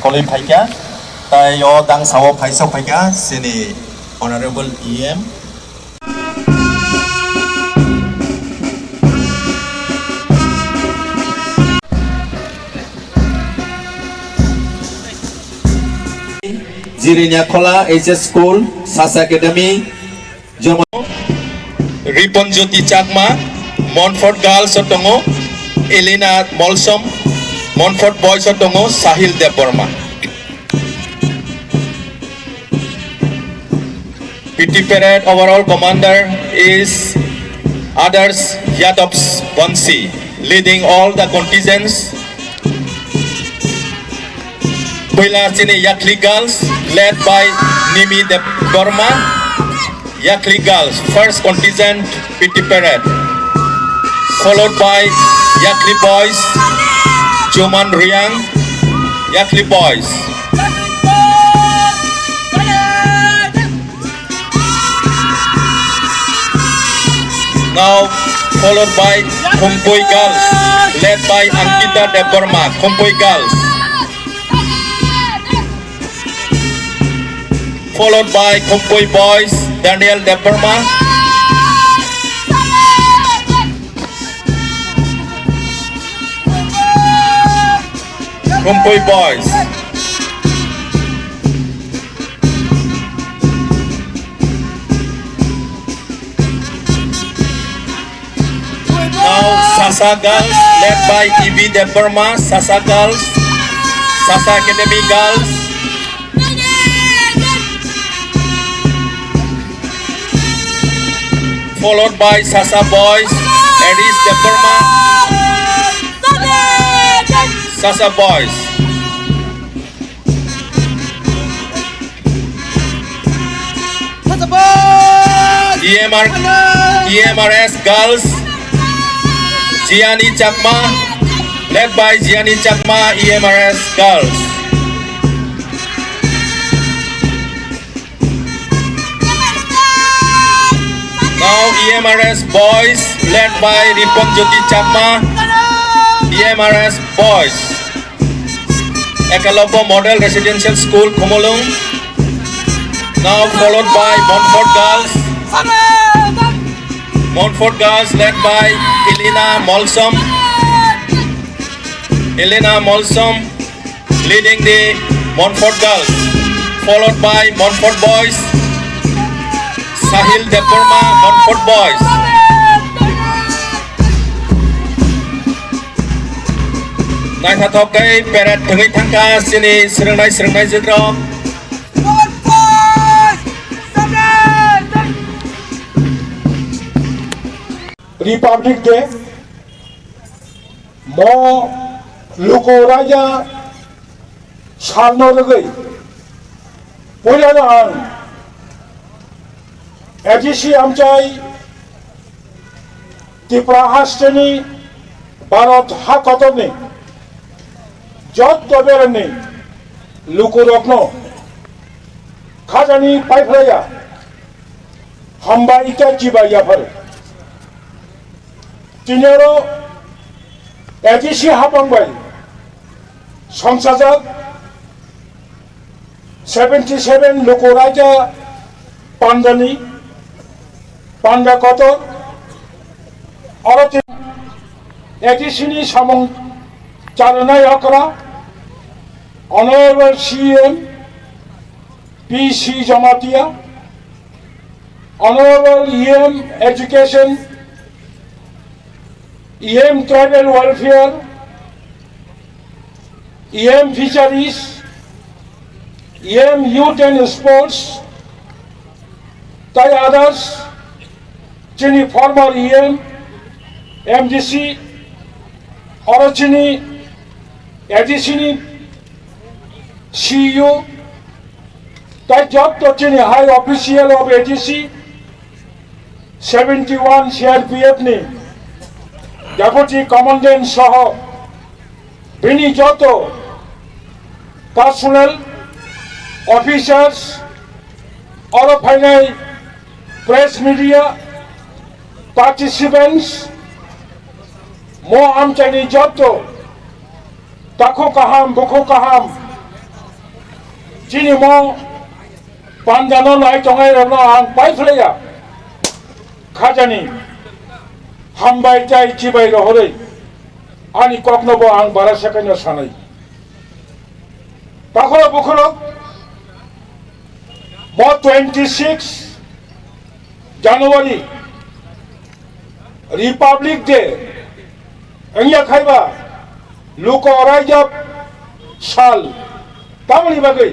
Kolin Paika, Tayo Dang Sawo Paisa Paika, Sini Honorable EM. Jirinya Kola HS School, Sasa Academy, Jomo Ripon Jyoti Chakma, Montfort Girls Sotongo, Elena Molsom, Montfort Boys Sotongo, Sahil Deborma. PT Parade overall commander is Others Yadovs Bansi, leading all the contingents. Pila Sini Yakli Girls, led by Nimi Deborma. Yakli Girls, first contingent PT Parade, followed by Yakli Boys, Joman Riang, Yakli Boys. Now followed by Kumpui Girls, led by Ankita Deborma, Kumpui Girls. Followed by Kumpui Boys, Daniel Deborma. Kumpui Boys. Now Sasa Girls, led by Ibi Deborma, Sasa Girls, Sasa Academy Girls. Followed by Sasa Boys, Aris Deborma, Sasa Boys. EMRS Girls, Gianni Chakma, led by Gianni Chakma, EMRS Girls. Now EMRS Boys, led by Ripon Jyoti Chakma, EMRS Boys. Ekalobo Model Residential School, Khomolung. Now followed by Montfort Girls. Montfort Girls, led by Elena Molsom. Elena Molsom, leading the Montfort Girls. Followed by Montfort Boys. Sahil Deborma, Montfort Boys. Nai Thathokai Parade Thangai Thangka Sini Srengnai Jidrok. Republic Day, Mo Luko Raja Salno Ragai, Pulanan, AGC Amchai, Tipra Hastani, Barot Hakotoni, Jot Doberani, Luko Rokno, Kazani Paiplaya, Hamba Ika Chiba Yapar. Tinero AGC Habangbai Songsajak 77 Lukoraja Pandani Panda Kotor Orotin AGC ni Samong Charanai Akra Honorable CM PC Jamatia Honorable EM Education EM Tribal Welfare, EM Fisheries, EM Youth and Sports, tai others, Chini former EM, MDC, Orochini, ADCini, CU, tai job to Chini high official of ADC, 71 CRPF ni. Deputy Commandant Saho, Bini Joto, personnel, officers, all of press media, participants, Mo Amchani Joto, Tako Kaham, Boko Kaham, chini mo pandano nai tongai rano ang pai flaya khajani hambai chai chibai rohore ani kokno bo ang bara sekanyo sanai takoro bukhoro mo 26 January Republic Day angya khaiba luko raijab sal tamani bagai